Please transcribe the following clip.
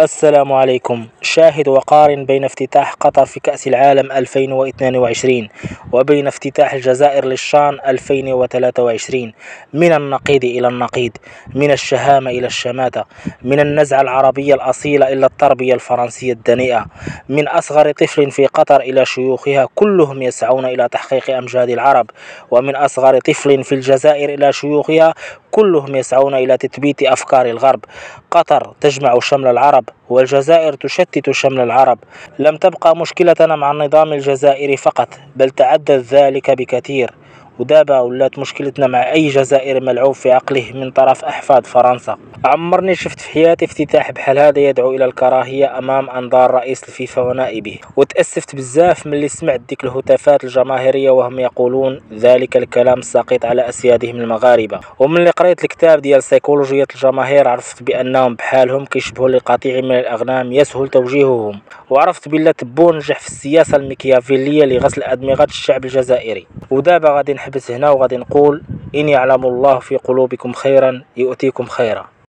السلام عليكم. شاهد وقارن بين افتتاح قطر في كأس العالم 2022 وبين افتتاح الجزائر للشان 2023. من النقيض إلى النقيض، من الشهامة إلى الشماتة، من النزعة العربية الأصيلة إلى التربية الفرنسية الدنيئة، من أصغر طفل في قطر إلى شيوخها كلهم يسعون إلى تحقيق أمجاد العرب، ومن أصغر طفل في الجزائر إلى شيوخها كلهم يسعون إلى تثبيت أفكار الغرب. قطر تجمع شمل العرب والجزائر تشتت شمل العرب. لم تبقى مشكلتنا مع النظام الجزائري فقط، بل تعدت ذلك بكثير، ودابا ولات مشكلتنا مع أي جزائري ملعوب في عقله من طرف أحفاد فرنسا. عمرني شفت في حياتي افتتاح بحال هذا يدعو إلى الكراهية أمام أنظار رئيس الفيفا ونائبه، وتأسفت بزاف ملي سمعت ديك الهتافات الجماهيرية وهم يقولون ذلك الكلام الساقط على أسيادهم المغاربة. وملي قريت الكتاب ديال سيكولوجية الجماهير عرفت بأنهم بحالهم كيشبهوا لقطيع من الأغنام يسهل توجيههم، وعرفت بلا تبو نجح في السياسة الميكيافيلية لغسل أدمغة الشعب الجزائري. ودابا غادي نحبس هنا وغادي نقول إن يعلم الله في قلوبكم خيرا يؤتيكم خيرا.